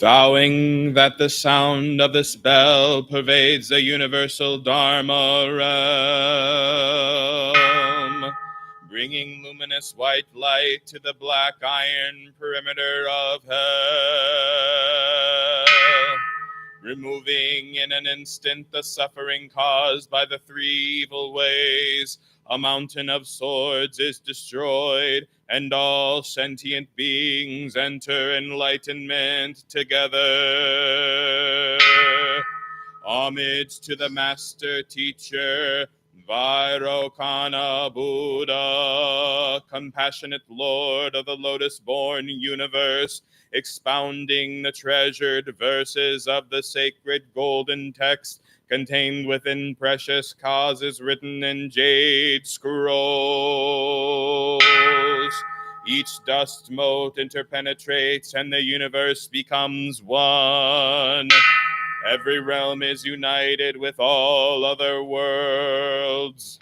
Vowing that the sound of this bell pervades the universal Dharma realm, bringing luminous white light to the black iron perimeter of hell, removing in an instant the suffering caused by the three evil ways. A mountain of swords is destroyed, and all sentient beings enter enlightenment together. Homage to the master teacher, Vairocana Buddha, compassionate Lord of the lotus-born universe, expounding the treasured verses of the sacred golden text contained within precious causes written in jade scrolls. Each dust mote interpenetrates and the universe becomes one. Every realm is united with all other worlds.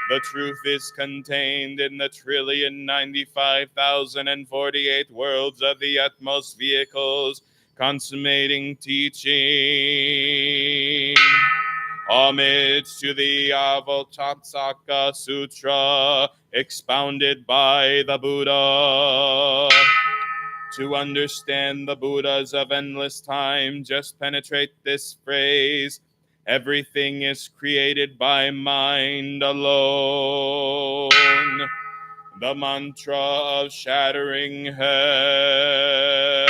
The truth is contained in the 1,095,048 worlds of the utmost vehicles, consummating teaching. Homage to the Avalokitesvaka Sutra, expounded by the Buddha. To understand the Buddhas of endless time, just penetrate this phrase. Everything is created by mind alone. The mantra of shattering hell.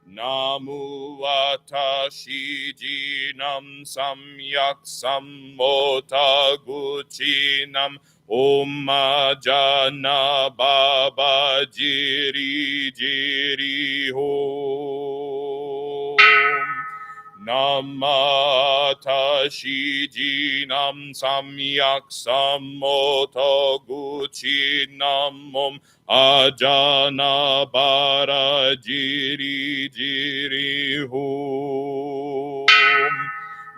Namu Tashi Jinam Samyak Sammota Guchinam Om Jana Baba Jiri Jiri Hom. Namata Shijinam Samyak Sammoto Guchinam Om Ajana Bara Jiri Jiri Hom.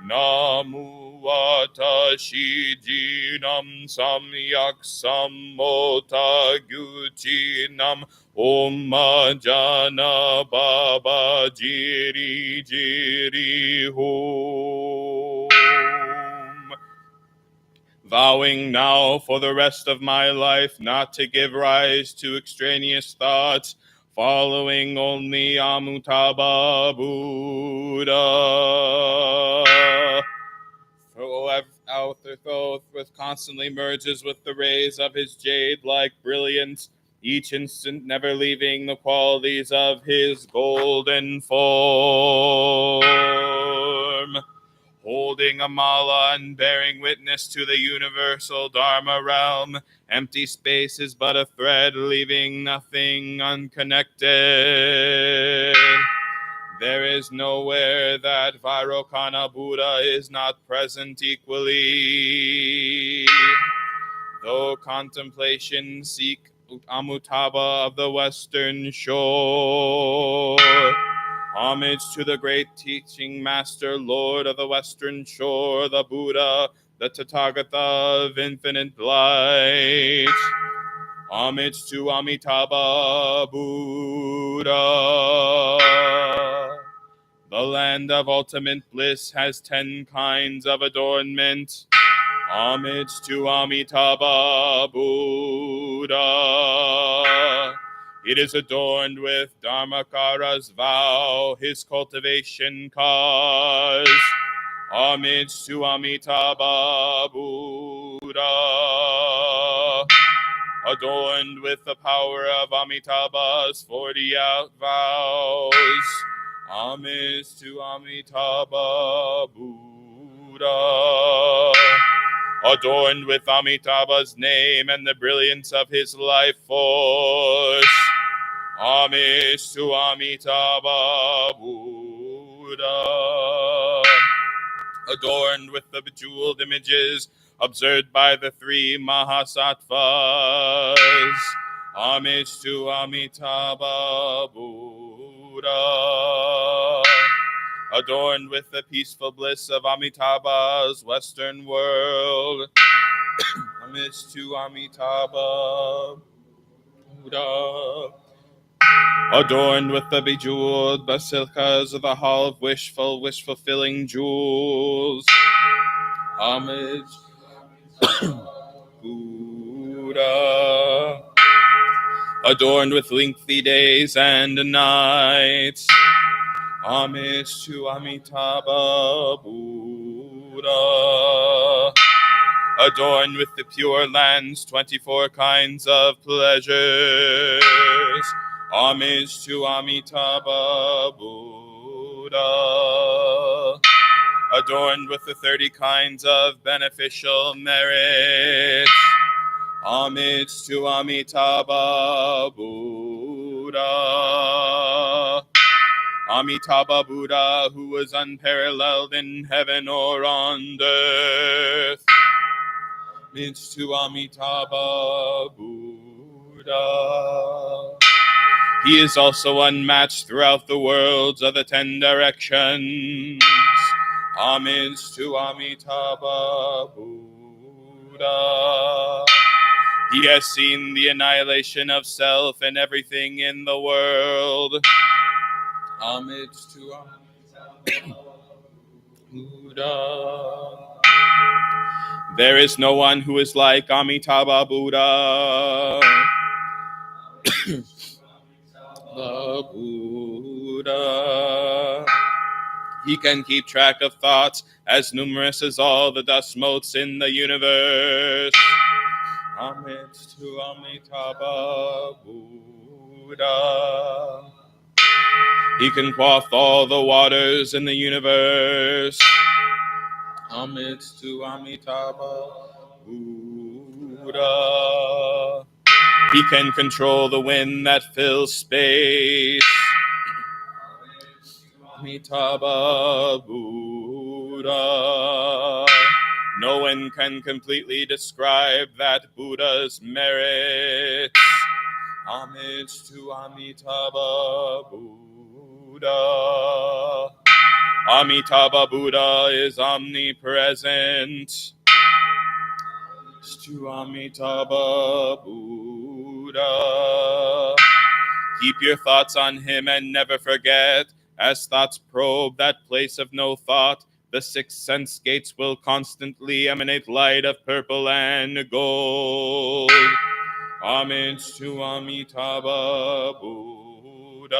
Namu Watashi Jinam Samyak Sammota Guchinam Om Jana Baba Jiri Jiri Hom. Vowing now for the rest of my life not to give rise to extraneous thoughts, following only Amitabha Buddha. Throw out the oath which constantly merges with the rays of his jade-like brilliance, each instant never leaving the qualities of his golden form. Holding a mala and bearing witness to the universal Dharma realm, empty space is but a thread, leaving nothing unconnected. There is nowhere that Vairocana Buddha is not present equally. Though contemplation seek Amitabha of the Western Shore, homage to the great teaching master, Lord of the Western Shore, the Buddha, the Tathagata of infinite light. Homage to Amitabha Buddha. The land of ultimate bliss has 10 kinds of adornment. Homage to Amitabha Buddha. It is adorned with Dharmakara's vow, his cultivation cause. Homage to Amitabha Buddha. Adorned with the power of Amitabha's 40 vows. Homage to Amitabha Buddha. Adorned with Amitabha's name and the brilliance of his life force. Homage to Amitabha Buddha. Adorned with the bejeweled images observed by the 3 Mahasattvas. Homage to Amitabha Buddha. Adorned with the peaceful bliss of Amitabha's Western world. Homage to Amitabha Buddha. adorned with the bejeweled basilicas of the hall of wish-fulfilling jewels. Homage, Buddha, adorned with lengthy days and nights. Homage to Amitabha Buddha, adorned with the Pure Land's 24 kinds of pleasures. Homage to Amitabha Buddha, adorned with the 30 kinds of beneficial merits. Homage to Amitabha Buddha, Amitabha Buddha, who was unparalleled in heaven or on earth. Homage to Amitabha Buddha. He is also unmatched throughout the worlds of the 10 directions. Homage to Amitabha Buddha. He has seen the annihilation of self and everything in the world. Homage to Amitabha Buddha. There is no one who is like Amitabha Buddha. The Buddha. He can keep track of thoughts as numerous as all the dust motes in the universe. Homage to Amitabha Buddha. He can quaff all the waters in the universe. Homage to Amitabha Buddha. He can control the wind that fills space. Amitabha Buddha. No one can completely describe that Buddha's merits. Homage to Amitabha Buddha. Amitabha Buddha is omnipresent. To Amitabha Buddha. Keep your thoughts on him and never forget. As thoughts probe that place of no thought, the 6 sense gates will constantly emanate light of purple and gold. Homage to Amitabha Buddha.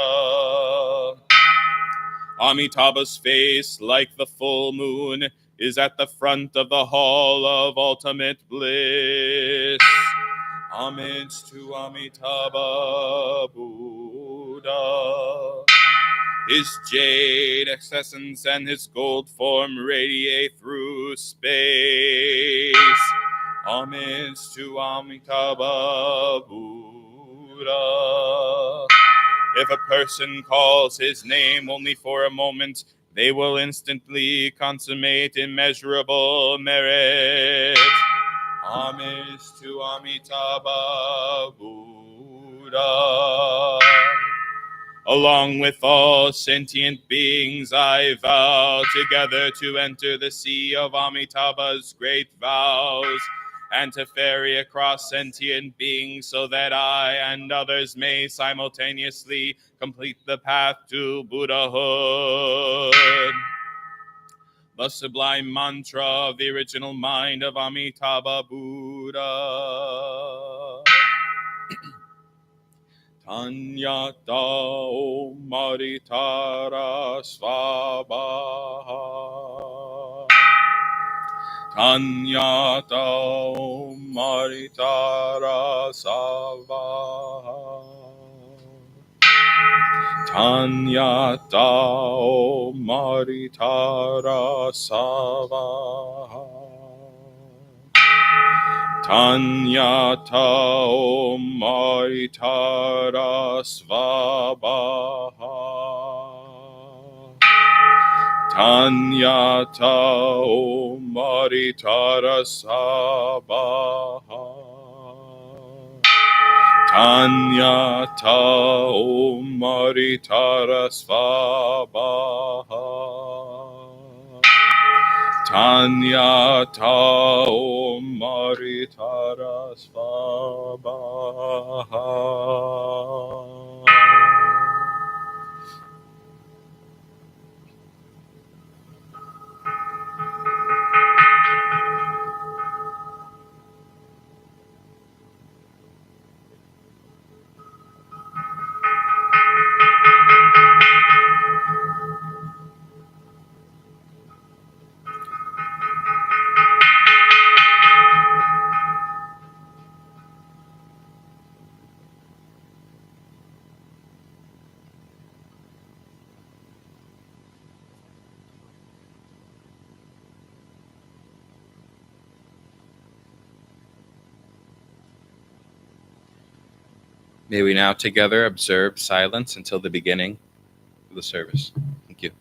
Amitabha's face, like the full moon, is at the front of the hall of ultimate bliss. Homage to Amitabha Buddha. His jade essence and his gold form radiate through space. Homage to Amitabha Buddha. If a person calls his name only for a moment, they will instantly consummate immeasurable merit. Homage to Amitabha Buddha. Along with all sentient beings, I vow together to enter the sea of Amitabha's great vows and to ferry across sentient beings so that I and others may simultaneously complete the path to Buddhahood. The sublime mantra of the original mind of Amitabha Buddha. Tanyata Om Maritara Svabaha. Tanyata Om Maritara Svabaha. Tanyata Om Maritara Svabaha. Tanyata Om Maritara Svabaha. Tanyata Om Maritara Svabaha. Tanyata Om Maritara Svabaha. Tanyata Om Maritara Svabaha. May we now together observe silence until the beginning of the service. Thank you.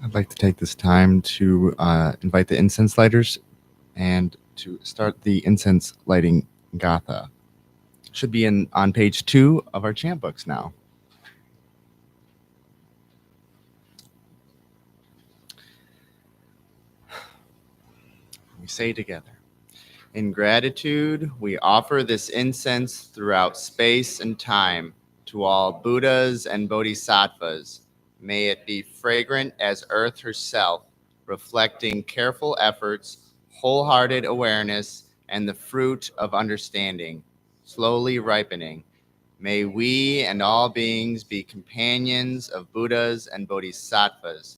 I'd like to take this time to invite the incense lighters and to start the incense lighting gatha. Should be on page 2 of our chant books now. We say together, in gratitude, we offer this incense throughout space and time to all Buddhas and Bodhisattvas. May it be fragrant as earth herself, reflecting careful efforts, wholehearted awareness, and the fruit of understanding, slowly ripening. May we and all beings be companions of Buddhas and Bodhisattvas.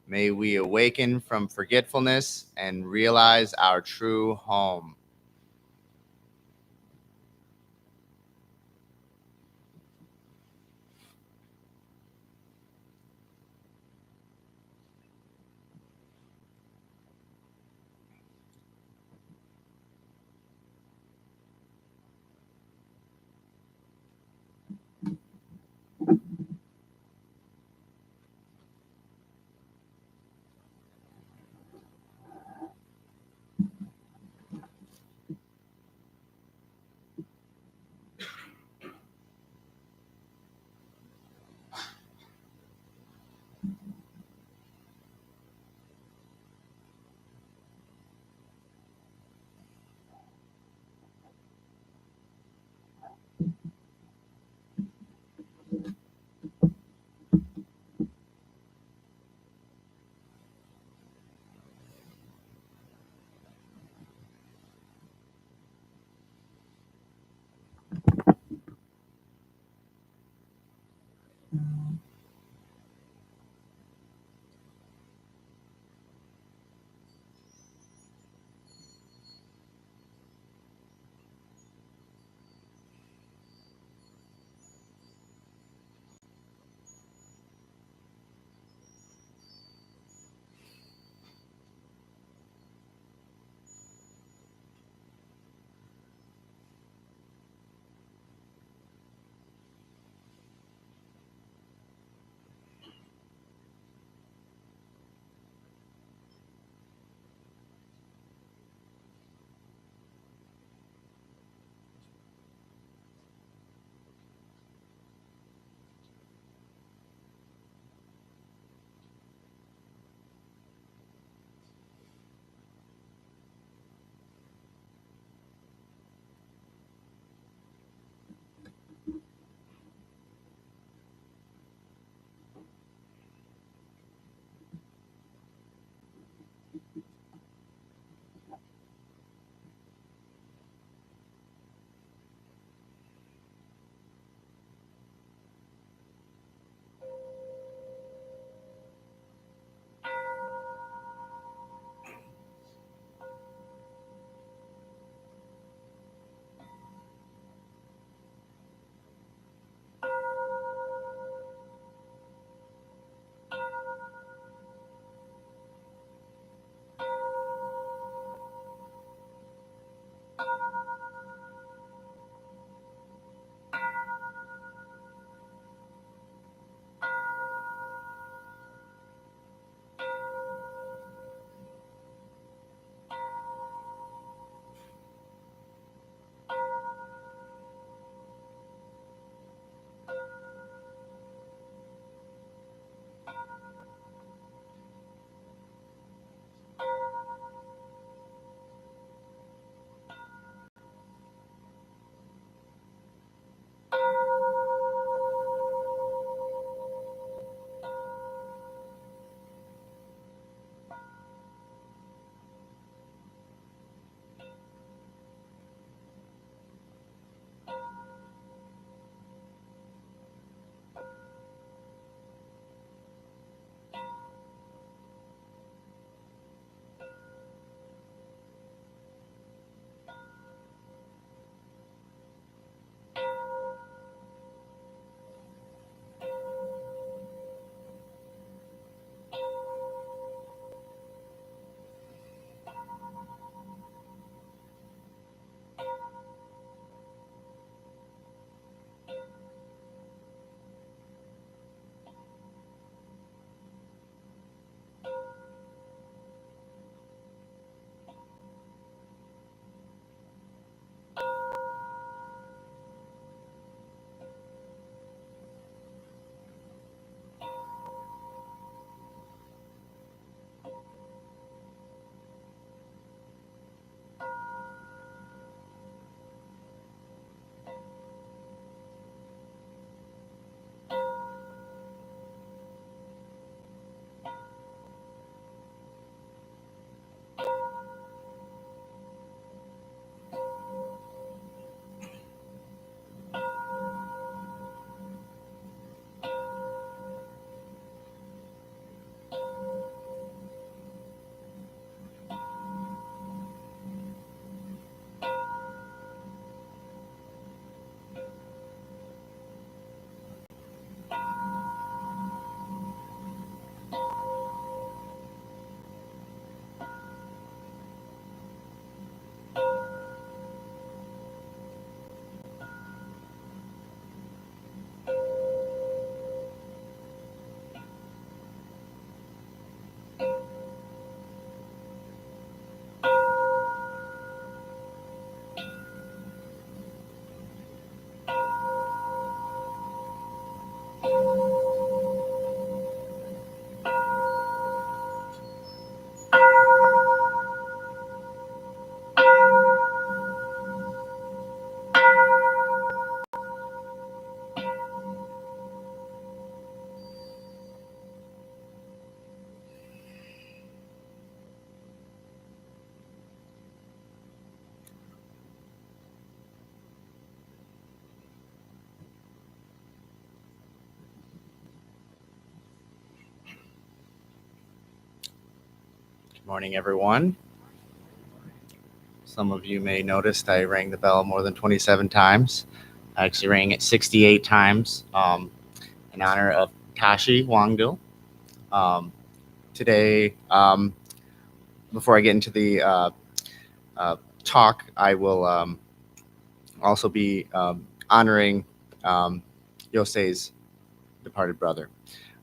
May we awaken from forgetfulness and realize our true home. Morning, everyone. Some of you may notice I rang the bell more than 27 times. I actually rang it 68 times in honor of Tashi Wangdi. Today, before I get into the talk, I will also be honoring Yosei's departed brother.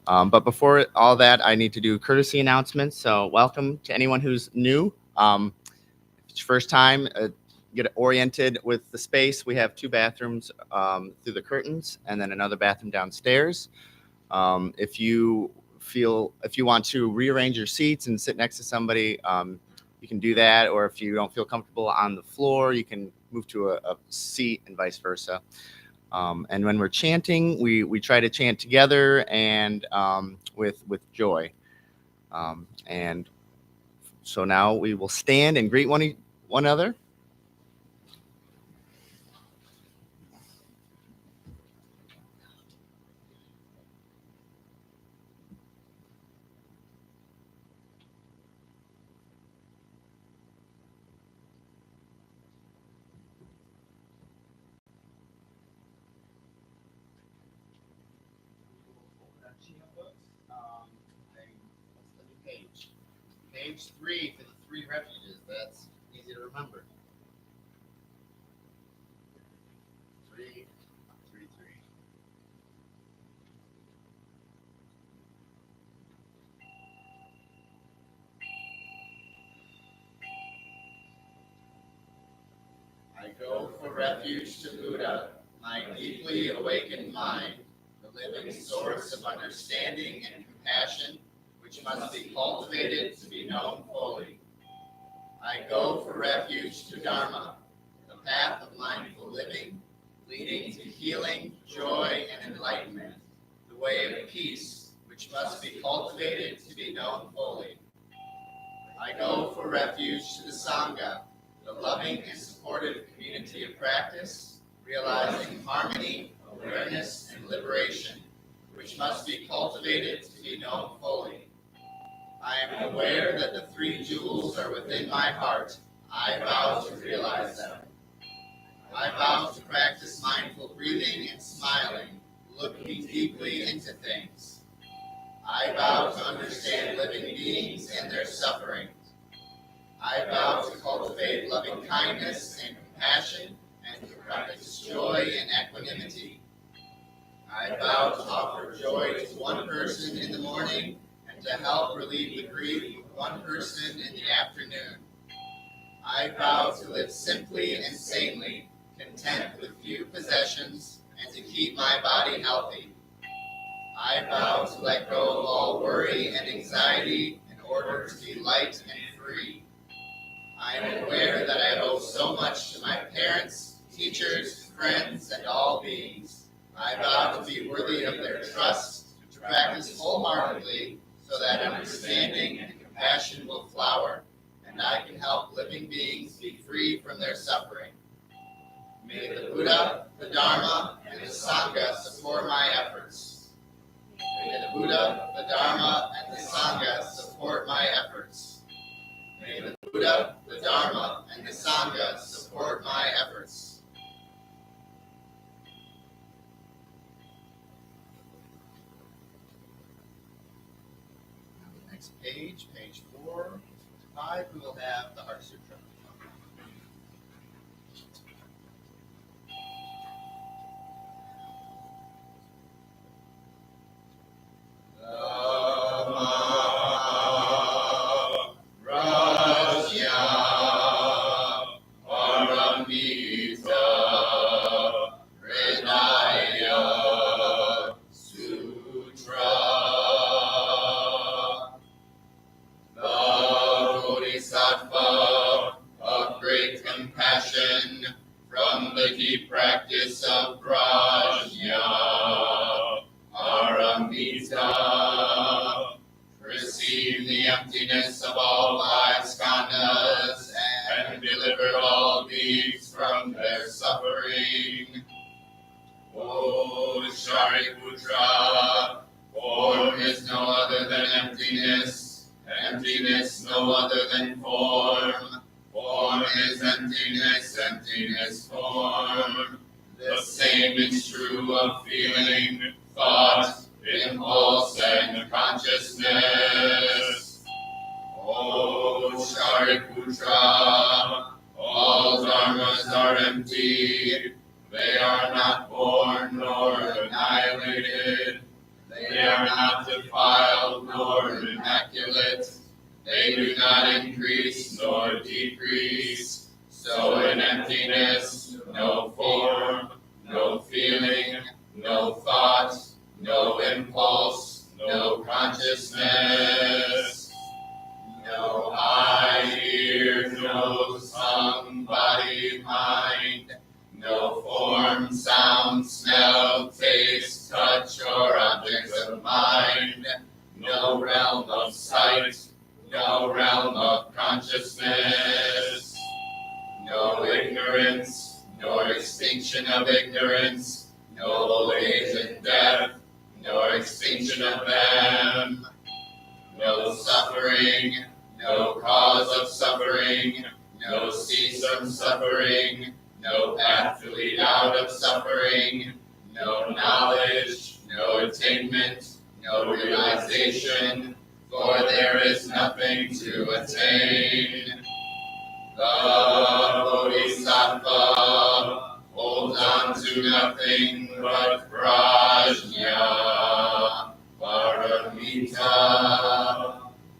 But before all that, I need to do courtesy announcements. So welcome to anyone who's new. If it's your first time, get oriented with the space. We have 2 bathrooms through the curtains and then another bathroom downstairs. If you want to rearrange your seats and sit next to somebody, you can do that. Or if you don't feel comfortable on the floor, you can move to a seat and vice versa. And when we're chanting, we try to chant together and with joy. And so now we will stand and greet one another. Page 3 for the 3 refuges. That's easy to remember. 3, 3, 3. I go for refuge to Buddha, my deeply awakened mind, the living source of understanding and compassion, which must be cultivated to be known fully. I go for refuge to Dharma, the path of mindful living, leading to healing, joy, and enlightenment, the way of peace, which must be cultivated to be known fully. I go for refuge to the Sangha, the loving and supportive community of practice, realizing harmony, awareness, and liberation, which must be cultivated to be known fully. I am aware that the 3 jewels are within my heart. I vow to realize them. I vow to practice mindful breathing and smiling, looking deeply into things. I vow to understand living beings and their suffering. I vow to cultivate loving kindness and compassion and to practice joy and equanimity. I vow to offer joy to one person in the morning and to help relieve the grief of one person in the afternoon. I vow to live simply and sanely, content with few possessions, and to keep my body healthy. I vow to let go of all worry and anxiety in order to be light and free. I am aware that I owe so much to my parents, teachers, friends, and all beings. I vow to be worthy of their trust, to practice wholeheartedly, so that understanding and compassion will flower, and I can help living beings be free from their suffering. May the Buddha, the Dharma, and the Sangha support my efforts. May the Buddha, the Dharma, and the Sangha support my efforts. May the Buddha, the Dharma, and the Sangha support my efforts. Next page, page 4, 5, we will have the Heart Sutra. From the deep practice of prajna, paramita, receive the emptiness of all 5 skandhas and deliver all beings from their suffering. O Shariputra, form is no other than emptiness, Emptiness no other than form. Form is emptiness, emptiness form. The same is true of feeling, thought, impulse, and consciousness. O Shariputra, all dharmas are empty. They are not born nor annihilated. They are not defiled nor immaculate. They do not increase nor decrease. So in emptiness, no form, no feeling, no thought, no impulse, no consciousness. No eye, ear, nose, tongue, body, mind. No form, sound, smell, taste, touch, or objects of mind. No realm of sight. No realm of consciousness. No ignorance, nor extinction of ignorance. No old age and death, nor extinction of them. No suffering, no cause of suffering, no cease from suffering, no path to lead out of suffering, no knowledge, no attainment, no realization, for there is nothing to attain. The Bodhisattva holds on to nothing but prajna, paramita.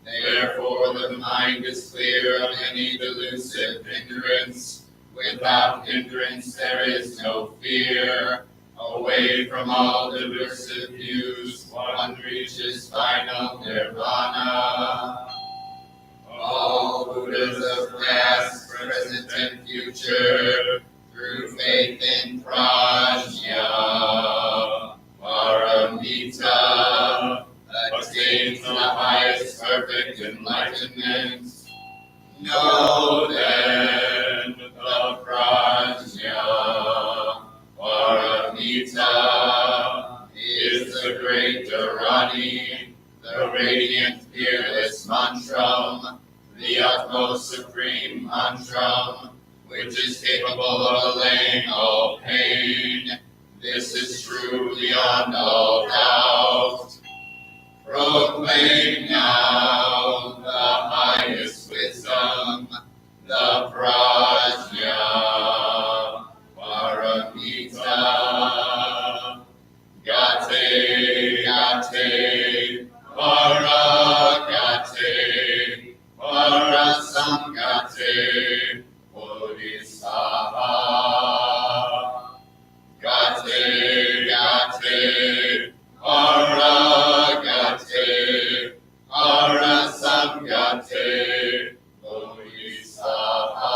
Therefore the mind is clear of any delusive hindrance. Without hindrance there is no fear. Away from all delusive views, one reaches final nirvana. All Buddhas of past, present, and future, through faith in prajna, paramita, attains the highest perfect enlightenment. Know then the prajna, paramita, is the great Dharani, the radiant, fearless mantram, the utmost supreme mantram, which is capable of allaying all pain. This is true beyond all doubt. Proclaim now the highest wisdom, the prajna, paramita. Gate, gate, paragate, parasangate, bodhisattva. Gate, gate, paragate, parasangate, bodhisattva.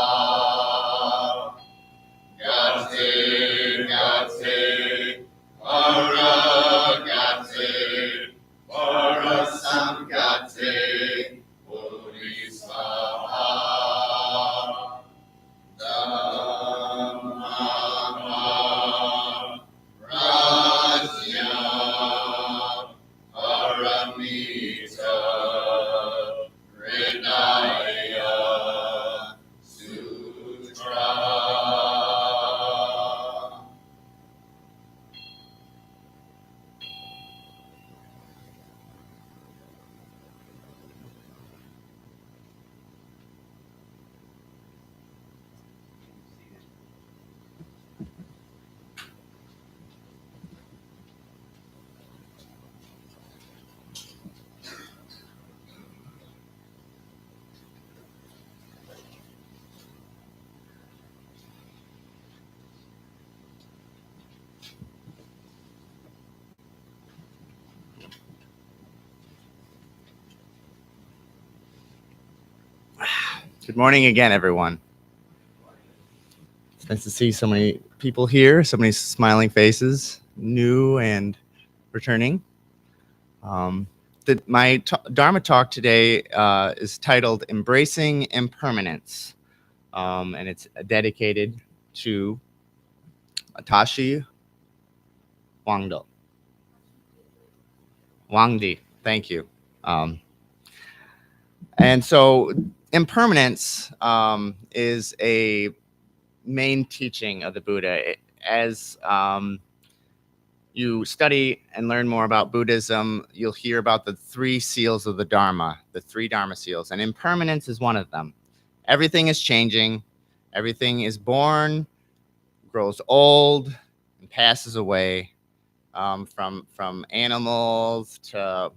Gate, gate, paragate, parasangate, bodhisattva. Dhamma, prajna, paramita, hridaya, sutra. Good morning again, everyone. It's nice to see so many people here, so many smiling faces, new and returning. My Dharma talk today is titled Embracing Impermanence, and it's dedicated to Tashi Wangdi. Thank you. And so impermanence is a main teaching of the Buddha. As you study and learn more about Buddhism, you'll hear about the 3 seals of the Dharma, the 3 Dharma seals, and impermanence is one of them. Everything is changing. Everything is born, grows old, and passes away, from animals to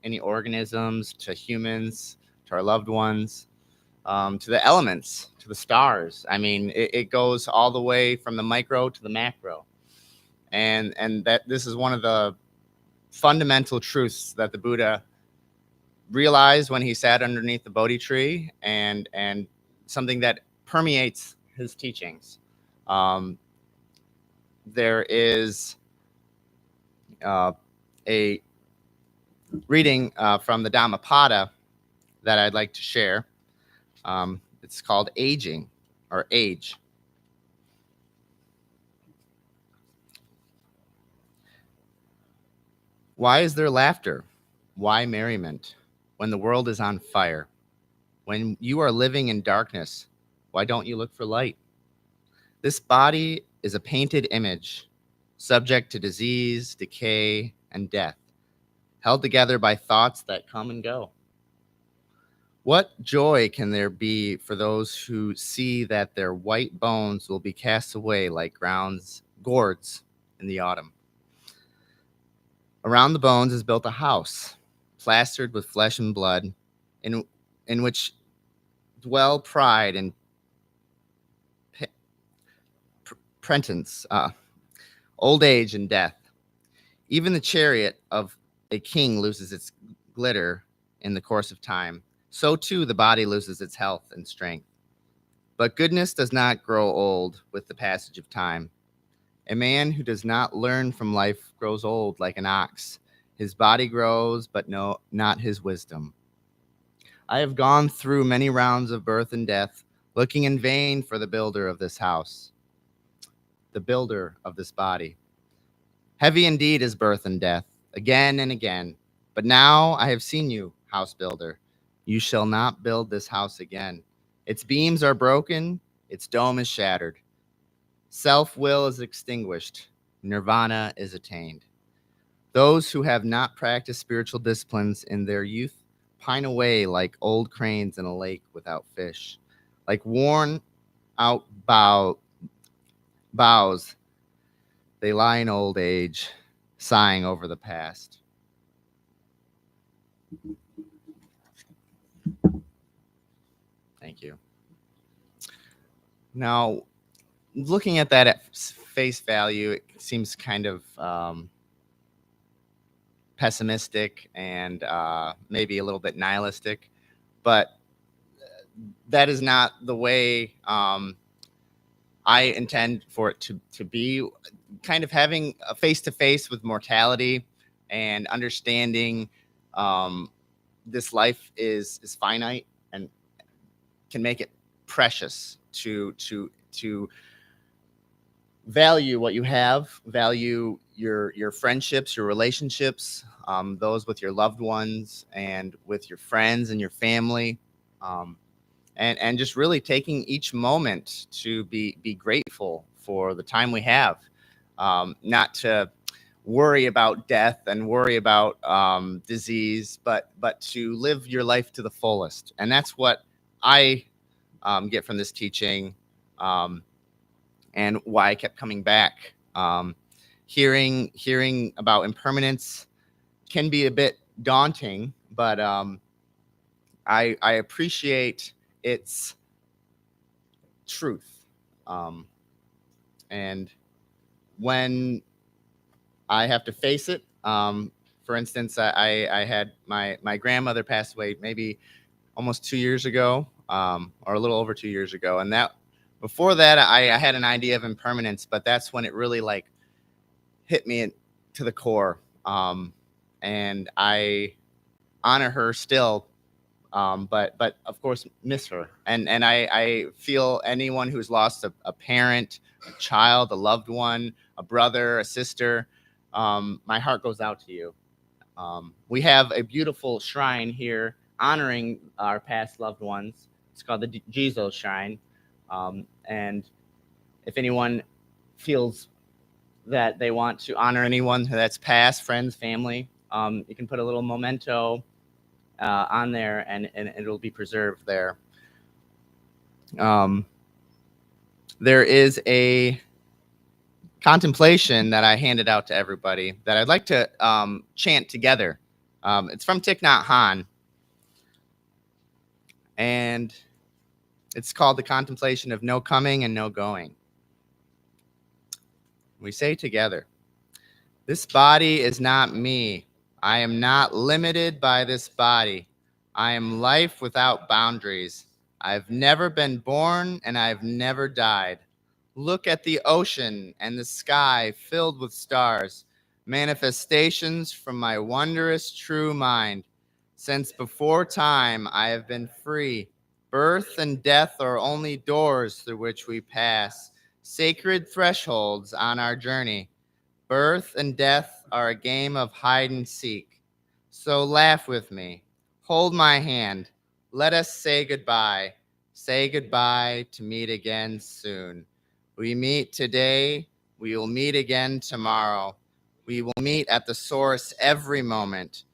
any organisms to humans to our loved ones, to the elements, to the stars. I mean, it goes all the way from the micro to the macro, and that this is one of the fundamental truths that the Buddha realized when he sat underneath the Bodhi tree, and something that permeates his teachings. There is a reading from the Dhammapada that I'd like to share. It's called Aging, or Age. Why is there laughter? Why merriment? When the world is on fire? When you are living in darkness, why don't you look for light? This body is a painted image, subject to disease, decay, and death, held together by thoughts that come and go. What joy can there be for those who see that their white bones will be cast away like gourds in the autumn? Around the bones is built a house, plastered with flesh and blood, in which dwell pride and pretense, old age and death. Even the chariot of a king loses its glitter in the course of time. So too the body loses its health and strength. But goodness does not grow old with the passage of time. A man who does not learn from life grows old like an ox. His body grows, but no, not his wisdom. I have gone through many rounds of birth and death, looking in vain for the builder of this house, the builder of this body. Heavy indeed is birth and death, again and again. But now I have seen you, house builder. You shall not build this house again. Its beams are broken, its dome is shattered. Self-will is extinguished. Nirvana is attained. Those who have not practiced spiritual disciplines in their youth pine away like old cranes in a lake without fish. Like worn out boughs, they lie in old age, sighing over the past. Thank you. Now, looking at that at face value, it seems kind of pessimistic and maybe a little bit nihilistic, but that is not the way I intend for it to be. Kind of having a face-to-face with mortality and understanding this life is finite and can make it precious to value what you have, value your friendships, your relationships, those with your loved ones and with your friends and your family, and just really taking each moment to be grateful for the time we have, not to worry about death and worry about disease, but to live your life to the fullest. And that's what I get from this teaching, and why I kept coming back. Hearing about impermanence can be a bit daunting, but I appreciate its truth. And when I have to face it, for instance, I had my grandmother passed away maybe almost 2 years ago, or a little over 2 years ago. And that before that, I had an idea of impermanence, but that's when it really like hit me to the core. And I honor her still, but of course miss her. And I feel anyone who's lost a parent, a child, a loved one, a brother, a sister, my heart goes out to you. We have a beautiful shrine here honoring our past loved ones. It's called the Jizo Shrine. And if anyone feels that they want to honor anyone that's passed, friends, family, you can put a little memento on there, and it'll be preserved there. There is a contemplation that I handed out to everybody that I'd like to chant together. It's from Thich Nhat Hanh, and it's called the contemplation of no coming and no going. We say together, this body is not me. I am not limited by this body. I am life without boundaries. I've never been born and I've never died. Look at the ocean and the sky filled with stars, manifestations from my wondrous true mind. Since before time I have been free. Birth and death are only doors through which we pass, sacred thresholds on our journey. Birth and death are a game of hide and seek. So laugh with me. Hold my hand. Let us say goodbye. Say goodbye to meet again soon. We meet today. We will meet again tomorrow. We will meet at the source every moment.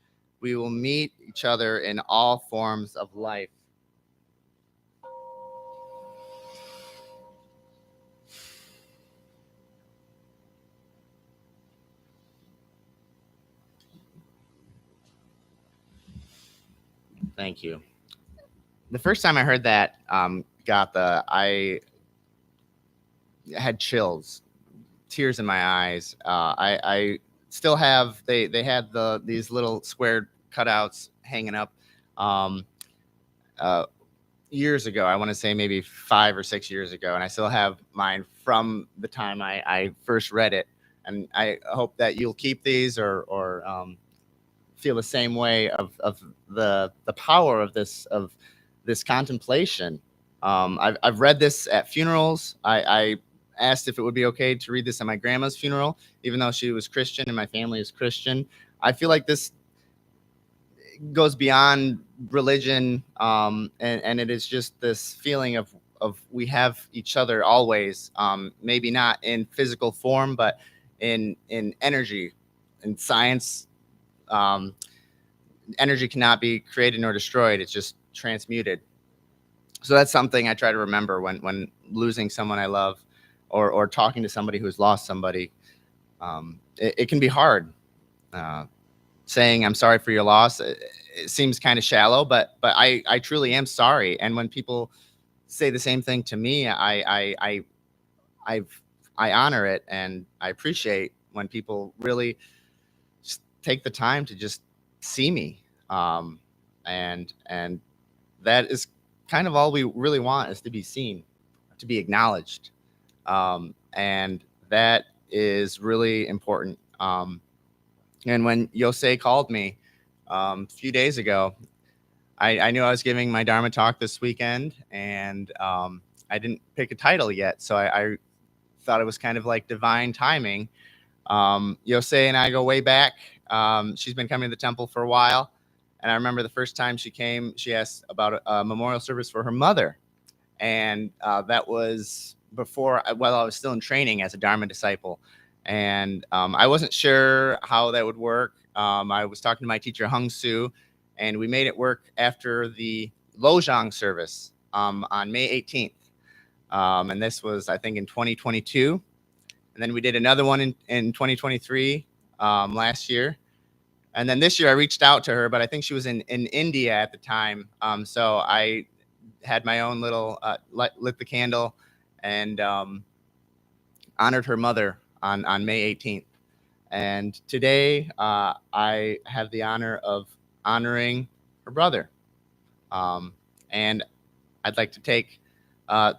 We will meet each other in all forms of life. Thank you. The first time I heard that, I had chills, tears in my eyes. I still have, they had these little square cutouts hanging up years ago. I want to say maybe 5 or 6 years ago, and I still have mine from the time I first read it. And I hope that you'll keep these or feel the same way of the power of this contemplation. I've read this at funerals. I asked if it would be okay to read this at my grandma's funeral, even though she was Christian and my family is Christian. I feel like this goes beyond religion, and it is just this feeling of we have each other always, maybe not in physical form, but in energy. In science, energy cannot be created nor destroyed. It's just transmuted. So that's something I try to remember when losing someone I love, or talking to somebody who's lost somebody. It can be hard. Saying I'm sorry for your loss, it seems kind of shallow, but I truly am sorry. And when people say the same thing to me, I honor it, and I appreciate when people really just take the time to just see me. And that is kind of all we really want, is to be seen, to be acknowledged. And that is really important. And when Yosei called me a few days ago, I knew I was giving my Dharma talk this weekend, and I didn't pick a title yet. So I thought it was kind of like divine timing. Yosei and I go way back. She's been coming to the temple for a while. And I remember the first time she came, she asked about a memorial service for her mother. And that was before, I was still in training as a Dharma disciple. And I wasn't sure how that would work. I was talking to my teacher, Hung Soo, and we made it work after the Lojong service on May 18th. And this was, I think, in 2022. And then we did another one in 2023 last year. And then this year I reached out to her, but I think she was in India at the time. So I had my own little, lit the candle and honored her mother on May 18th. And today I have the honor of honoring her brother. And I'd like to take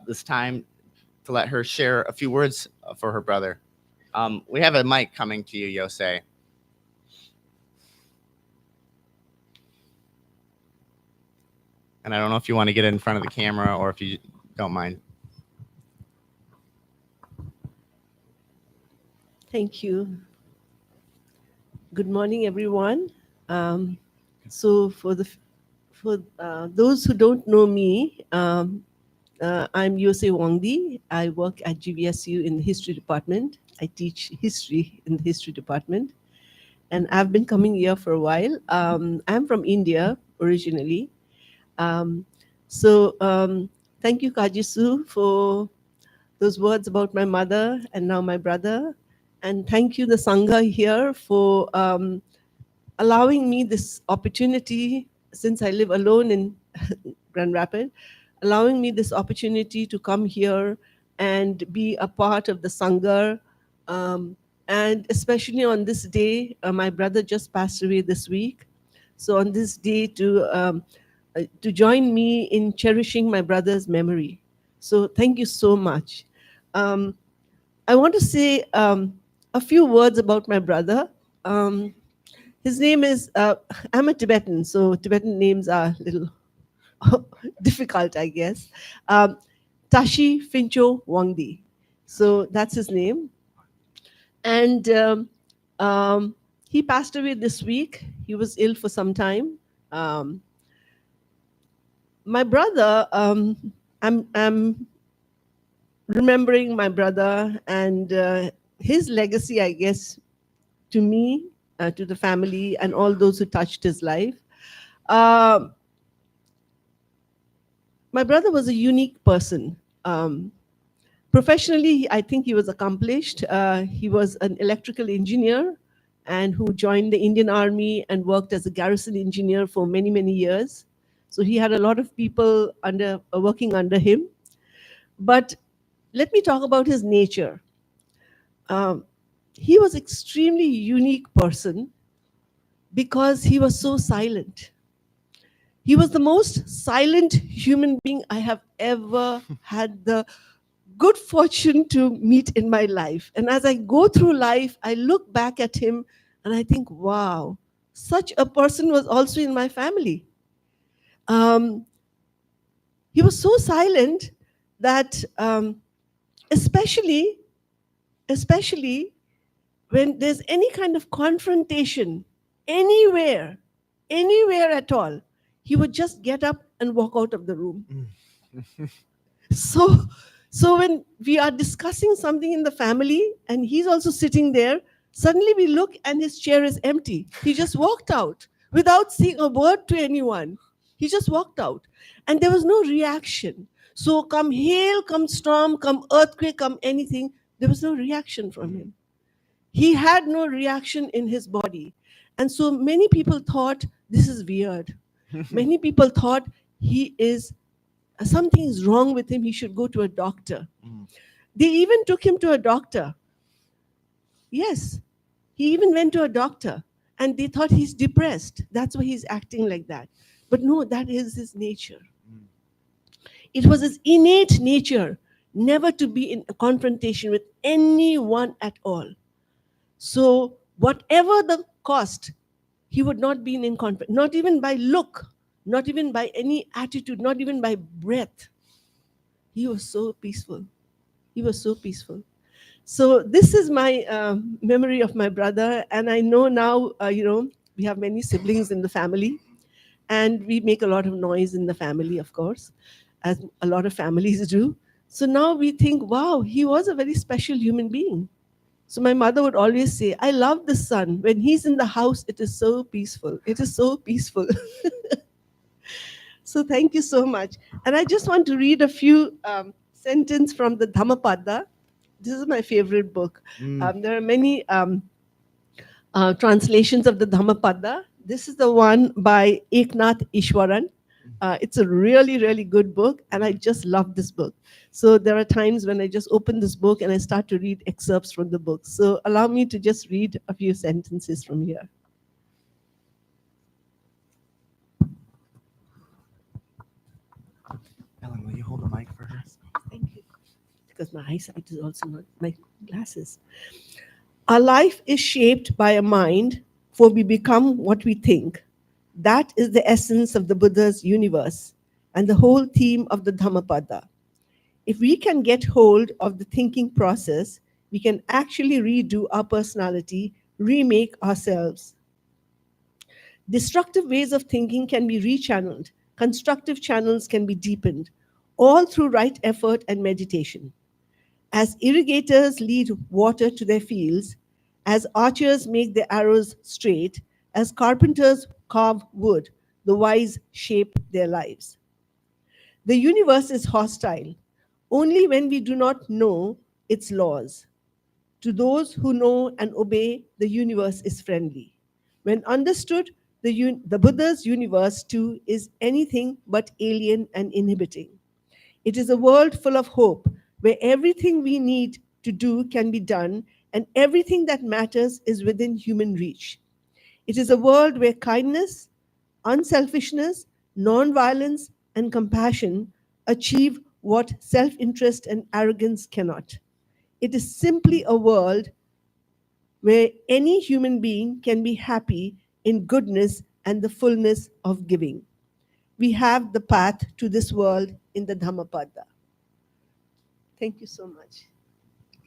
this time to let her share a few words for her brother. We have a mic coming to you, Yosei. And I don't know if you want to get it in front of the camera or if you don't mind. Thank you. Good morning, everyone. So for For those who don't know me, I'm Juexin Wangdi. I work at GVSU in the history department. I teach history in the history department, and I've been coming here for a while. I'm from India originally. Um, so thank you, Kajisu, for those words about my mother and now my brother. And thank you, the Sangha here, for allowing me this opportunity, since I live alone in Grand Rapids, allowing me this opportunity to come here and be a part of the Sangha. Um, and especially on this day, my brother just passed away this week. So on this day, to join me in cherishing my brother's memory. So thank you so much. Um, I want to say a few words about my brother. Um, his name is, I'm a Tibetan, so Tibetan names are a little difficult, I guess. Tashi Wangdi. So that's his name. And he passed away this week. He was ill for some time. Um, my brother, I'm remembering my brother and his legacy, I guess, to me, to the family, and all those who touched his life. Uh, my brother was a unique person. Professionally, I think he was accomplished. He was an electrical engineer and who joined the Indian Army and worked as a garrison engineer for many, many years. So he had a lot of people working under him. But let me talk about his nature. Um, he was extremely unique person because he was so silent. He was the most silent human being I have ever had the good fortune to meet in my life. And as I go through life, I look back at him and I think, wow, such a person was also in my family. Um, he was so silent that especially when there's any kind of confrontation anywhere, anywhere at all, he would just get up and walk out of the room. So, so when we are discussing something in the family and he's also sitting there, suddenly we look and his chair is empty. He just walked out without saying a word to anyone. He just walked out. And there was no reaction. So come hail, come storm, come earthquake, come anything, there was no reaction from him. He had no reaction in his body. And so many people thought, this is weird. Many people thought something is wrong with him, he should go to a doctor. They even took him to a doctor. Yes, he even went to a doctor. And they thought he's depressed. That's why he's acting like that. But no, that is his nature. It was his innate nature never to be in a confrontation with anyone at all. So whatever the cost, he would not be in conflict, not even by look, not even by any attitude, not even by breath. He was so peaceful. He was so peaceful. So this is my memory of my brother. And I know now, we have many siblings in the family. And we make a lot of noise in the family, of course, as a lot of families do. So now we think, wow, he was a very special human being. So my mother would always say, I love the son. When he's in the house, it is so peaceful. It is so peaceful. So thank you so much. And I just want to read a few sentences from the Dhammapada. This is my favorite book. There are many translations of the Dhammapada. This is the one by Eknath Ishwaran. It's a really, really good book, and I just love this book. So there are times when I just open this book and I start to read excerpts from the book. So allow me to just read a few sentences from here. Ellen, will you hold the mic for her? Thank you. Because my eyesight is also not my glasses. Our life is shaped by a mind, for we become what we think. That is the essence of the Buddha's universe and the whole theme of the Dhammapada. If we can get hold of the thinking process, we can actually redo our personality, remake ourselves. Destructive ways of thinking can be rechanneled, constructive channels can be deepened, all through right effort and meditation. As irrigators lead water to their fields, as archers make their arrows straight, as carpenters carve wood, the wise shape their lives. The universe is hostile only when we do not know its laws. To those who know and obey, the universe is friendly. When understood, the Buddha's universe too is anything but alien and inhibiting. It is a world full of hope where everything we need to do can be done and everything that matters is within human reach. It is a world where kindness, unselfishness, nonviolence, and compassion achieve what self interest and arrogance cannot. It is simply a world where any human being can be happy in goodness and the fullness of giving. We have the path to this world in the Dhammapada. Thank you so much.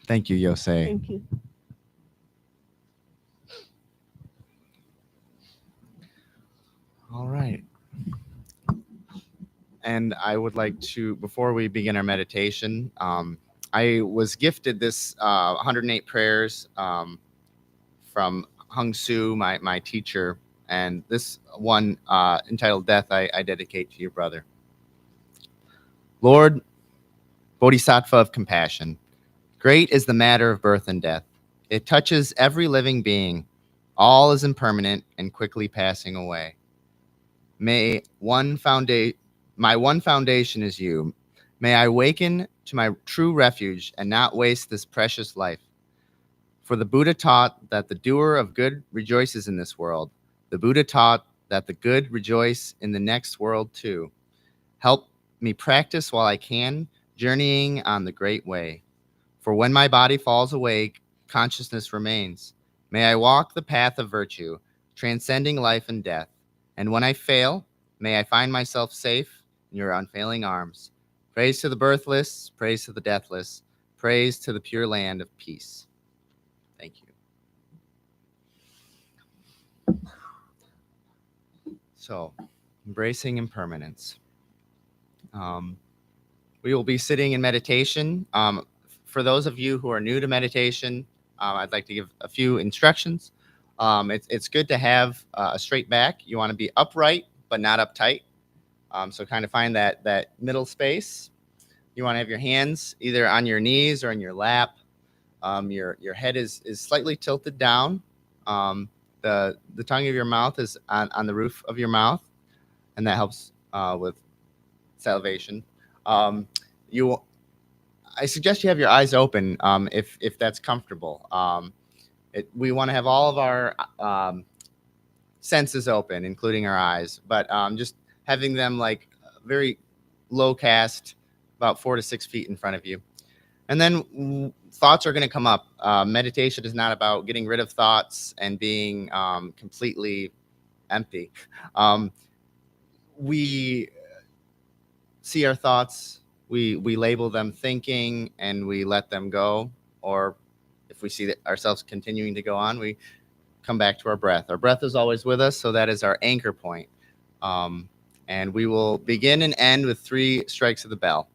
Thank you, Yosei. Thank you. All right. And I would like to, before we begin our meditation, I was gifted this 108 prayers from Hung Su, my teacher, and this one entitled Death I dedicate to your brother. Lord, Bodhisattva of compassion, great is the matter of birth and death. It touches every living being. All is impermanent and quickly passing away. My one foundation is you. May I awaken to my true refuge and not waste this precious life. For the Buddha taught that the doer of good rejoices in this world. The Buddha taught that the good rejoice in the next world too. Help me practice while I can, journeying on the great way. For when my body falls away, consciousness remains. May I walk the path of virtue, transcending life and death. And when I fail, may I find myself safe in your unfailing arms. Praise to the birthless, praise to the deathless, praise to the pure land of peace. Thank you. So, embracing impermanence. We will be sitting in meditation. For those of you who are new to meditation, I'd like to give a few instructions. It's good to have a straight back. You want to be upright, but not uptight. So kind of find that middle space. You want to have your hands either on your knees or in your lap. Your head is slightly tilted down. The tongue of your mouth is on the roof of your mouth, and that helps with salivation. I suggest you have your eyes open if that's comfortable. We want to have all of our senses open, including our eyes, but just having them like very low cast, about 4 to 6 feet in front of you. And then thoughts are going to come up. Meditation is not about getting rid of thoughts and being completely empty. We see our thoughts, we label them thinking, and we let them go. Or if we see that ourselves continuing to go on, we come back to our breath. Our breath is always with us, so that is our anchor point. And we will begin and end with 3 strikes of the bell.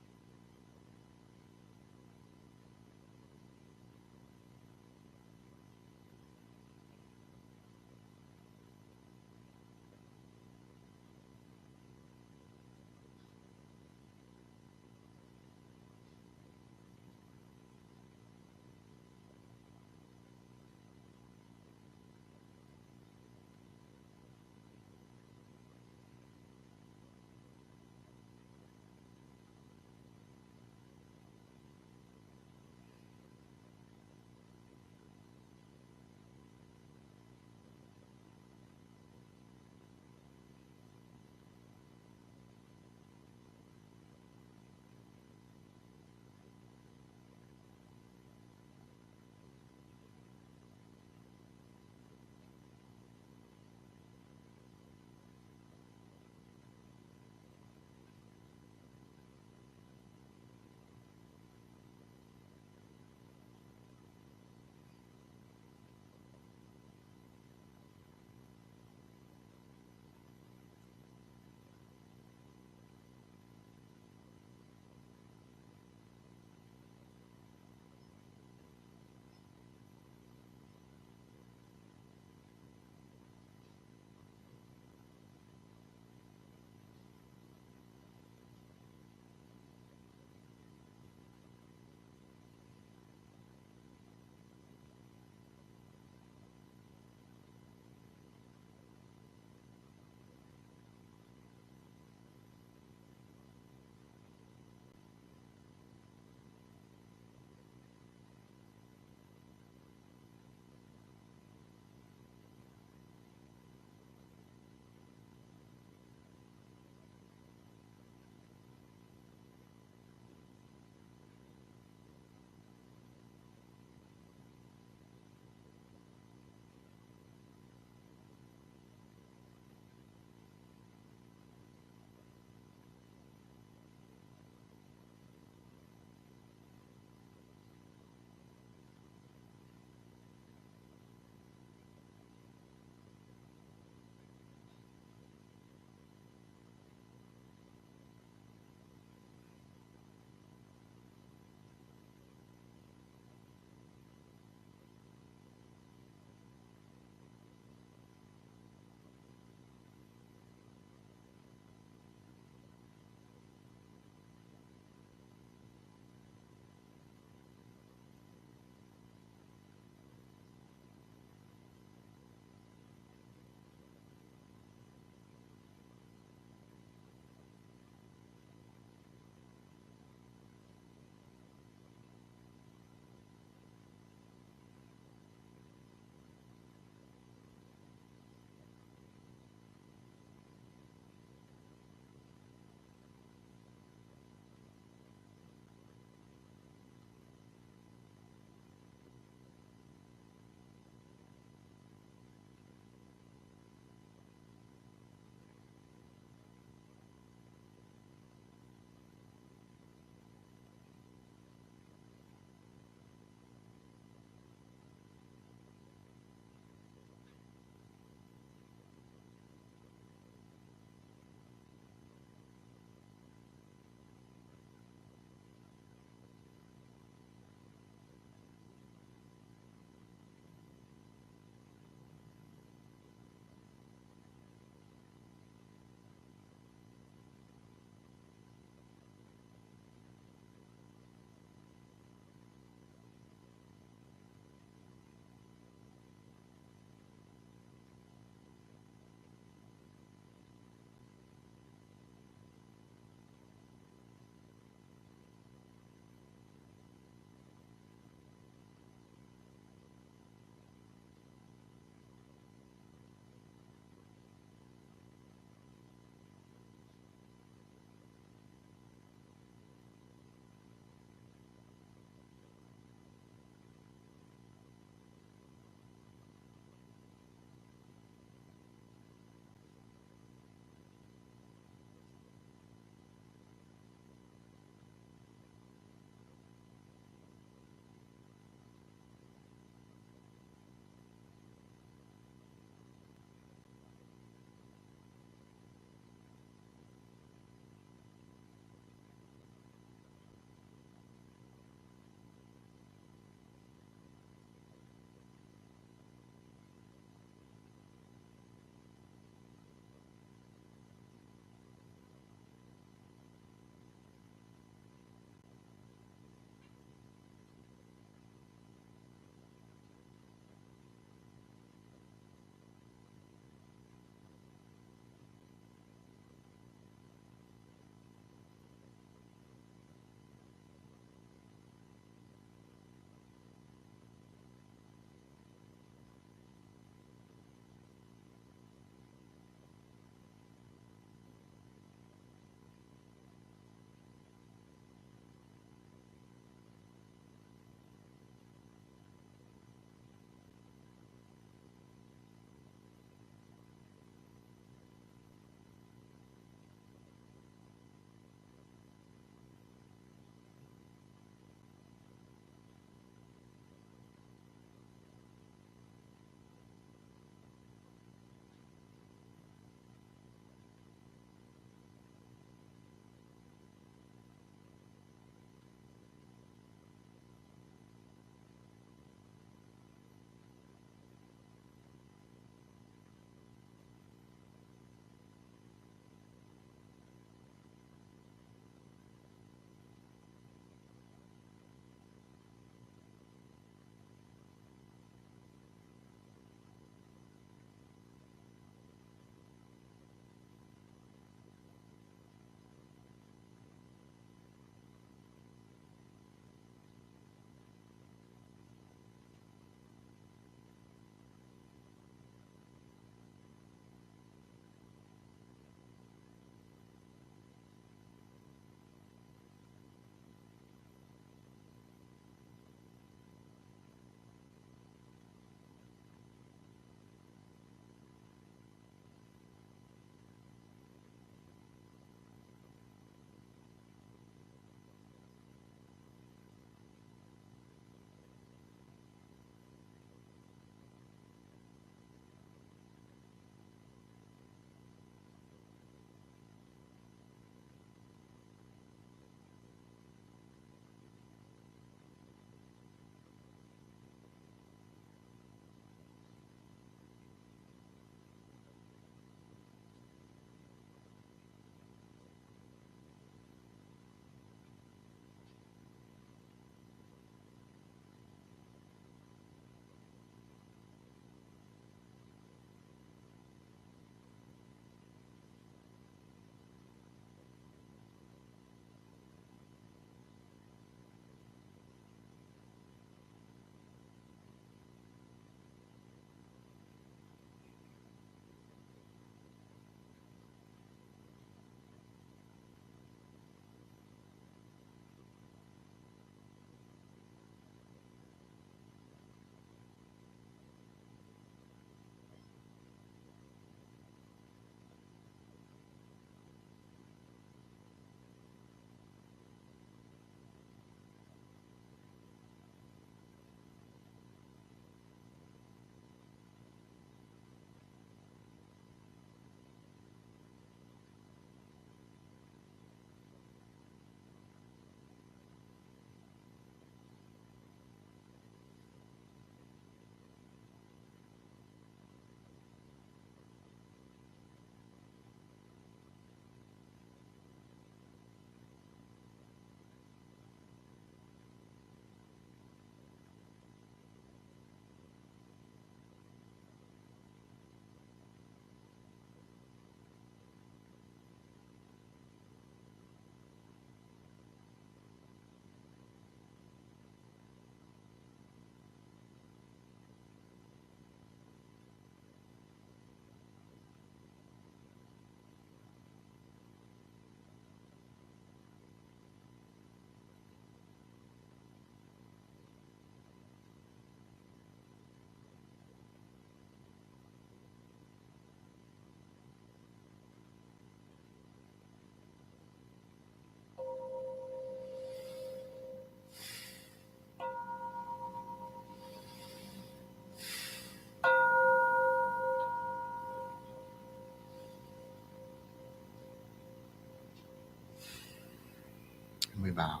bow.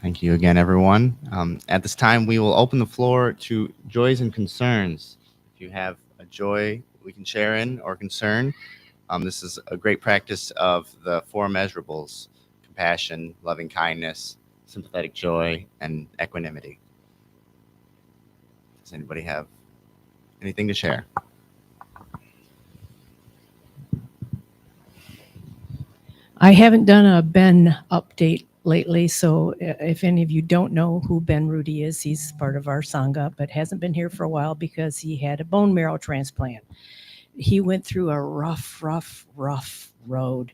Thank you again, everyone. At this time, we will open the floor to joys and concerns. If you have a joy we can share in or concern, this is a great practice of the four measurables: compassion, loving kindness, sympathetic joy, and equanimity. Does anybody have anything to share? I haven't done a Ben update lately, so if any of you don't know who Ben Rudy is, he's part of our Sangha, but hasn't been here for a while because he had a bone marrow transplant. He went through a rough road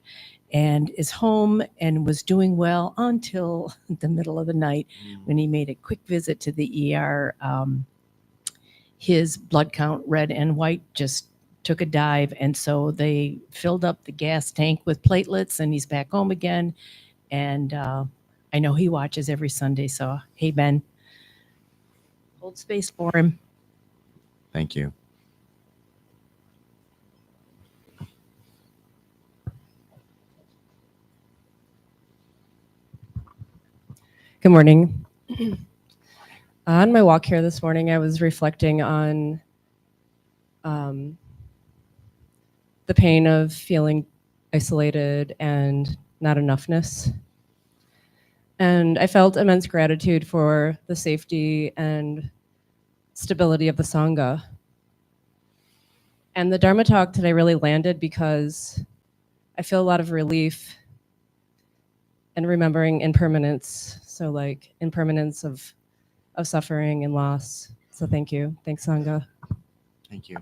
and is home and was doing well until the middle of the night when he made a quick visit to the ER. His blood count, red and white, just took a dive, and so they filled up the gas tank with platelets, and he's back home again. And I know he watches every Sunday, so hey, Ben, hold space for him. Thank you. Good morning. On my walk here this morning, I was reflecting on the pain of feeling isolated and not enoughness. And I felt immense gratitude for the safety and stability of the Sangha. And the Dharma talk today really landed because I feel a lot of relief in remembering impermanence. So like impermanence of suffering and loss. So thank you. Thanks, Sangha. Thank you.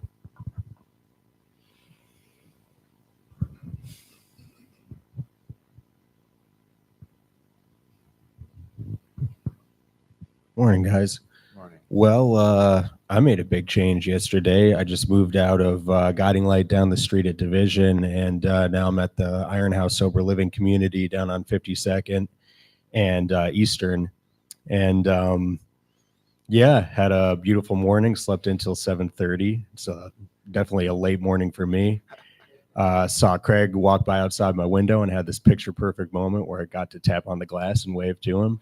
Morning, guys. Morning. Well, I made a big change yesterday. I just moved out of Guiding Light down the street at Division, and now I'm at the Iron House Sober Living Community down on 52nd and Eastern. And yeah, had a beautiful morning, slept until 7:30. It's definitely a late morning for me. Saw Craig walk by outside my window and had this picture perfect moment where I got to tap on the glass and wave to him.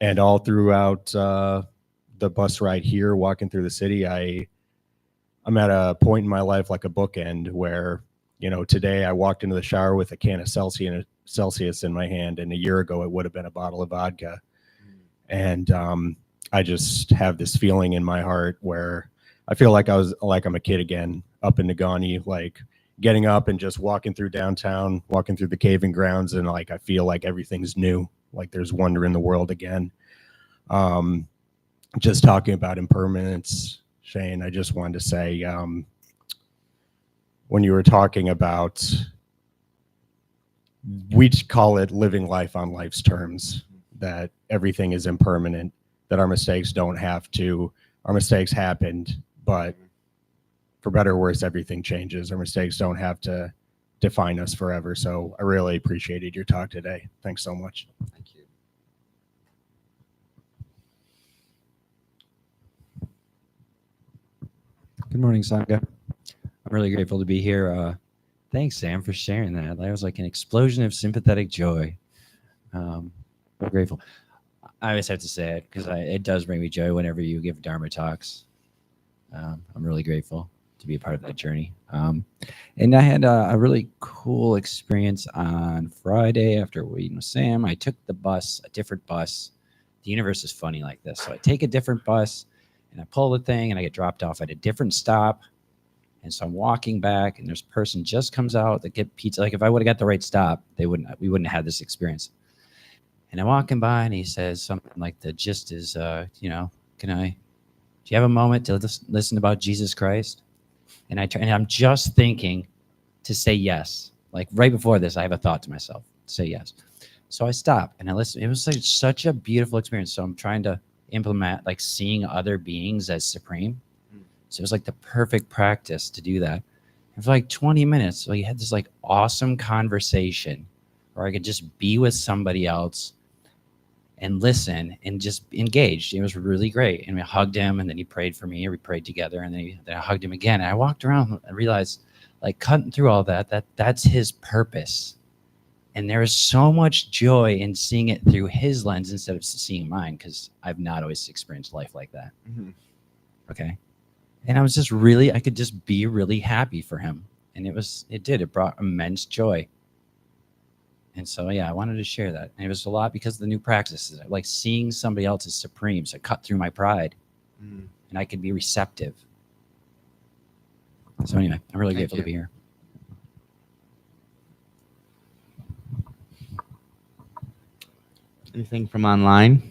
And all throughout the bus ride here, walking through the city, I'm at a point in my life like a bookend where, you know, today I walked into the shower with a can of Celsius in my hand, and a year ago it would have been a bottle of vodka. And I just have this feeling in my heart where I feel like I'm a kid again, up in Nagani, like getting up and just walking through downtown, walking through the caving grounds, and like I feel like everything's new. Like there's wonder in the world again. Just talking about impermanence, Shane, I just wanted to say, when you were talking about, we call it living life on life's terms, that everything is impermanent, that our mistakes our mistakes happened, but for better or worse, everything changes. Our mistakes don't have to define us forever. So I really appreciated your talk today. Thanks so much. Thank you. Good morning, Sangha. I'm really grateful to be here. Thanks, Sam, for sharing that. That was like an explosion of sympathetic joy. I'm grateful. I always have to say it because it does bring me joy whenever you give Dharma talks. I'm really grateful to be a part of that journey. And I had a really cool experience on Friday after waiting with Sam. I took the bus, a different bus. The universe is funny like this. So I take a different bus and I pull the thing and I get dropped off at a different stop. And so I'm walking back and this person just comes out to get pizza. Like if I would have got the right stop, we wouldn't have had this experience. And I'm walking by and he says something like the gist is, do you have a moment to listen about Jesus Christ? And I'm just thinking to say yes. Like right before this, I have a thought to myself, say yes. So I stop and I listen. It was like such a beautiful experience. So I'm trying to implement like seeing other beings as supreme. So it was like the perfect practice to do that. And for like 20 minutes, we had this like awesome conversation where I could just be with somebody else and listen and just engaged. It was really great. And we hugged him, and then he prayed for me, and we prayed together, and then I hugged him again. And I walked around and realized, like, cutting through all that's his purpose. And there is so much joy in seeing it through his lens instead of seeing mine, because I've not always experienced life like that. Mm-hmm. Okay. And I was just really, I could just be really happy for him. And it brought immense joy. And so, yeah, I wanted to share that. And it was a lot because of the new practices. I like seeing somebody else as supreme. So I cut through my pride, and I could be receptive. So anyway, I'm really grateful to be here. Anything from online?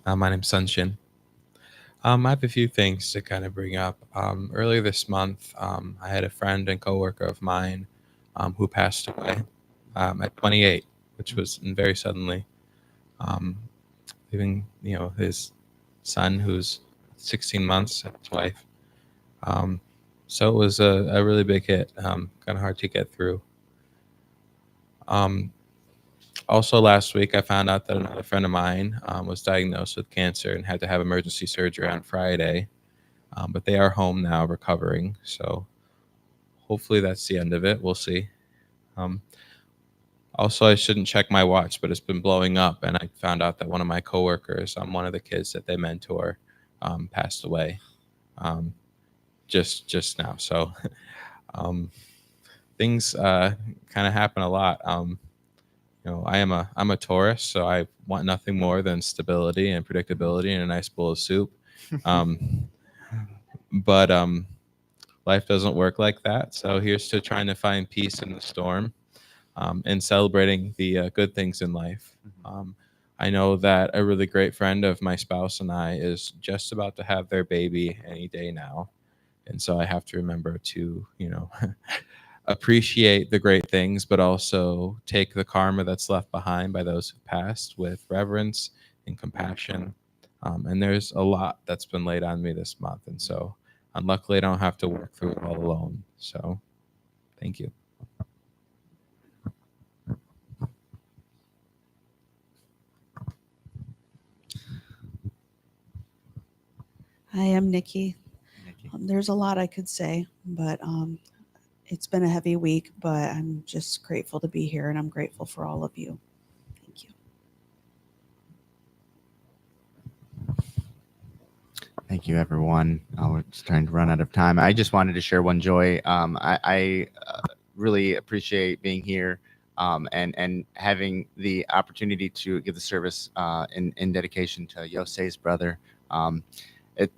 My name's Sunshin. I have a few things to kind of bring up. Earlier this month, I had a friend and coworker of mine who passed away at 28, which was very suddenly, leaving his son, who's 16 months, and his wife. So it was a really big hit, kind of hard to get through. Also, last week, I found out that another friend of mine was diagnosed with cancer and had to have emergency surgery on Friday. But they are home now recovering. So hopefully that's the end of it. We'll see. Also, I shouldn't check my watch, but it's been blowing up. And I found out that one of my coworkers, one of the kids that they mentor, passed away just now. So things kind of happen a lot. I'm a Taurus, so I want nothing more than stability and predictability and a nice bowl of soup. But life doesn't work like that. So here's to trying to find peace in the storm, and celebrating the good things in life. I know that a really great friend of my spouse and I is just about to have their baby any day now. And so I have to remember to, appreciate the great things, but also take the karma that's left behind by those who passed with reverence and compassion. And there's a lot that's been laid on me this month. And so luckily I don't have to work through it all alone. So thank you. Hi, I'm Nikki. There's a lot I could say, but it's been a heavy week, but I'm just grateful to be here, and I'm grateful for all of you. Thank you. Thank you, everyone. We're just trying to run out of time. I just wanted to share one joy. I really appreciate being here and having the opportunity to give the service in dedication to Yosei's brother. It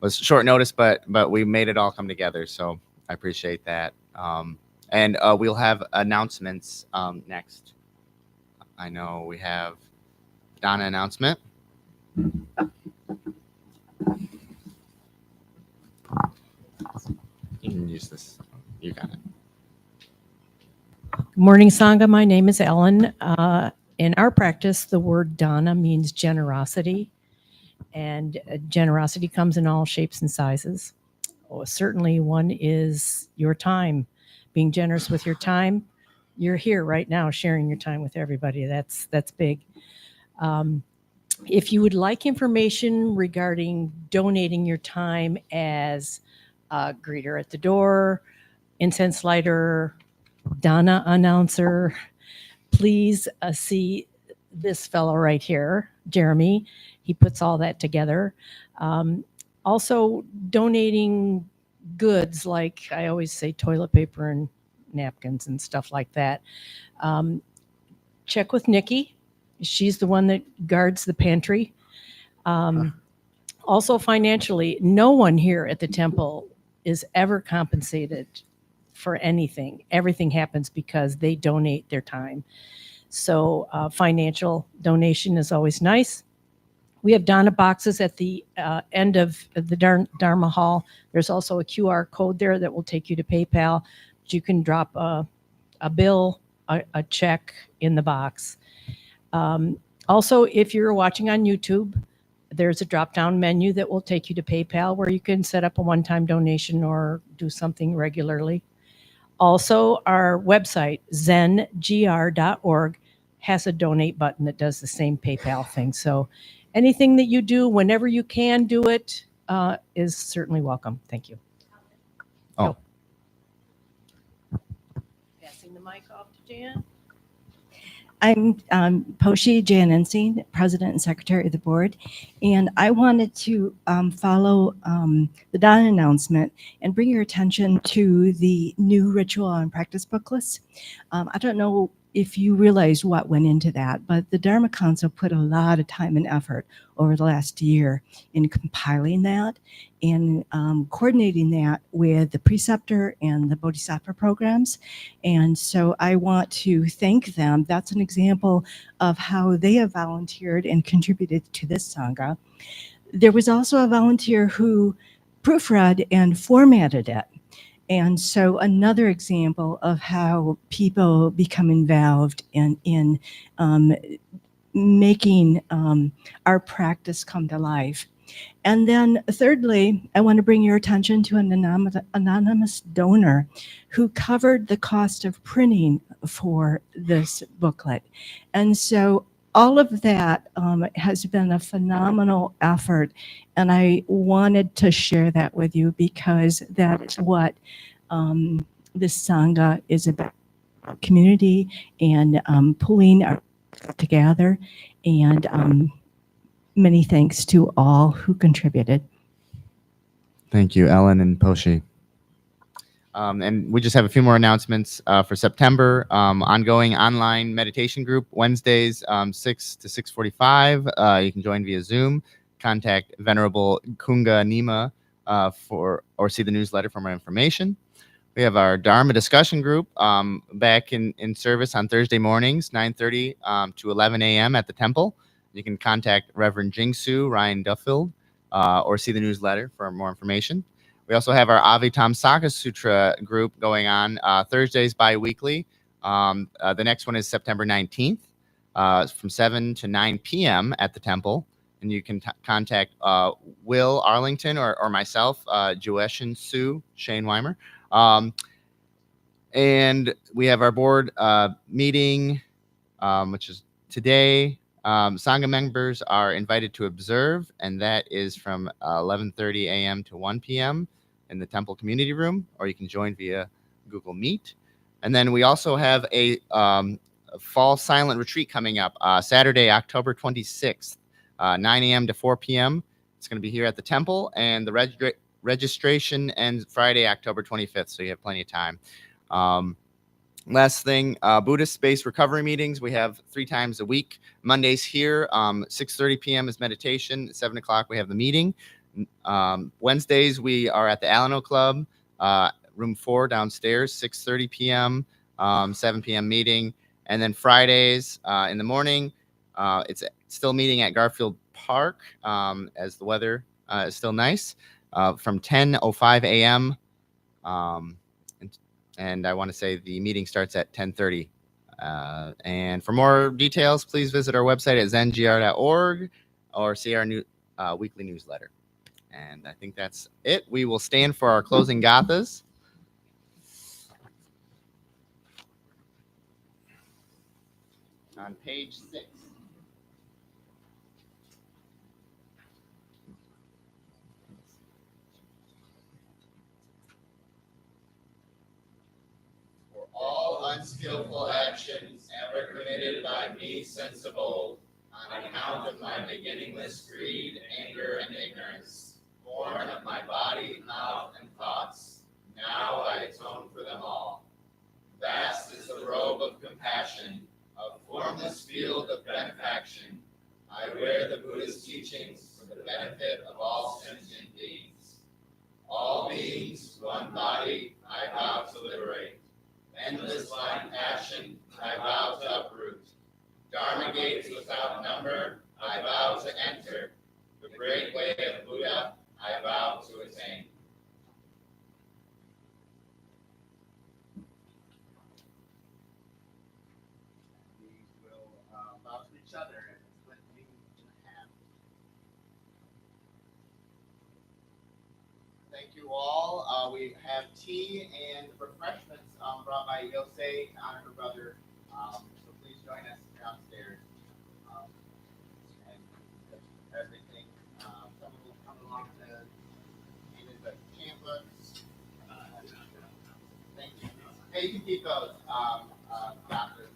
was short notice, but we made it all come together. So I appreciate that. And we'll have announcements next. I know we have Donna announcement. You can use this. You got it. Good morning, Sangha. My name is Ellen. In our practice, the word dana means generosity, and generosity comes in all shapes and sizes. Certainly one is your time, being generous with your time. You're here right now sharing your time with everybody. That's big. If you would like information regarding donating your time as a greeter at the door, incense lighter, Dana announcer, please see this fellow right here, Jeremy. He puts all that together. Also, donating goods like I always say toilet paper and napkins and stuff like that. Check with Nikki. She's the one that guards the pantry. Also, financially, no one here at the temple is ever compensated for anything. Everything happens because they donate their time. So financial donation is always nice. We have Dana boxes at the end of the Dharma hall. There's also a QR code there that will take you to PayPal. You can drop a bill, a check in the box. Also, if you're watching on YouTube, there's a drop-down menu that will take you to PayPal where you can set up a one-time donation or do something regularly. Also, our website, zengr.org, has a donate button that does the same PayPal thing. So anything that you do, whenever you can do it, is certainly welcome. Thank you. Oh. Passing the mic off to Jan. I'm Poshi Janenstein, President and Secretary of the Board, and I wanted to follow the Dawn announcement and bring your attention to the new ritual and practice booklets. I don't know if you realize what went into that, but the Dharma Council put a lot of time and effort over the last year in compiling that and coordinating that with the preceptor and the bodhisattva programs. And so I want to thank them. That's an example of how they have volunteered and contributed to this Sangha. There was also a volunteer who proofread and formatted it. And so another example of how people become involved in making our practice come to life. And then thirdly, I want to bring your attention to an anonymous donor who covered the cost of printing for this booklet. And so all of that has been a phenomenal effort. And I wanted to share that with you because that is what this Sangha is about, community and pulling our together. And many thanks to all who contributed. Thank you, Ellen and Poshi. And we just have a few more announcements for September. Ongoing online meditation group Wednesdays, 6 to 6:45. You can join via Zoom. Contact Venerable Kunga Nima or see the newsletter for more information. We have our Dharma discussion group back in service on Thursday mornings, 9:30 to 11 a.m. at the temple. You can contact Reverend Jingsu Ryan Duffield or see the newsletter for more information. We also have our Avitamsaka Sutra group going on Thursdays bi-weekly. The next one is September 19th from 7 to 9 p.m. at the temple. And you can contact Will Arlington or myself, Juexin Su, Shane Wymer. And we have our board meeting, which is today. Sangha members are invited to observe, and that is from 11:30 a.m. to 1 p.m. in the temple community room, or you can join via Google Meet. And then we also have a fall silent retreat coming up Saturday, October 26th, 9 a.m. to 4 p.m. It's going to be here at the temple, and the registration ends Friday, October 25th, so you have plenty of time. Last thing, Buddhist space recovery meetings. We have 3 times a week. Mondays here, 6:30 p.m. is meditation. At 7 o'clock, we have the meeting. Wednesdays, we are at the Alano Club, room 4 downstairs, 6:30 p.m., 7 p.m. meeting. And then Fridays in the morning, it's still meeting at Garfield Park as the weather is still nice, from 10:05 a.m. And I want to say the meeting starts at 10:30. And for more details, please visit our website at zengr.org or see our new weekly newsletter. And I think that's it. We will stand for our closing gathas. On page 6. For all unskillful actions ever committed by me since of old, on account of my beginningless greed, anger, and ignorance, born of my body, mouth, and thoughts, now I atone for them all. Vast is the robe of compassion, a formless field of benefaction. I wear the Buddha's teachings for the benefit of all sentient beings. All beings, one body, I vow to liberate. Endless blind passion, I vow to uproot. Dharma gates without number, I vow to enter. The great way of Buddha, I vow to attain. We will bow to each other and split things in half. Thank you all. We have tea and refreshments brought by Yosei to honor her brother. So please join us downstairs. And everything. Someone will come along to hand in the chant books. Thank you. Hey, you can keep those, doctors.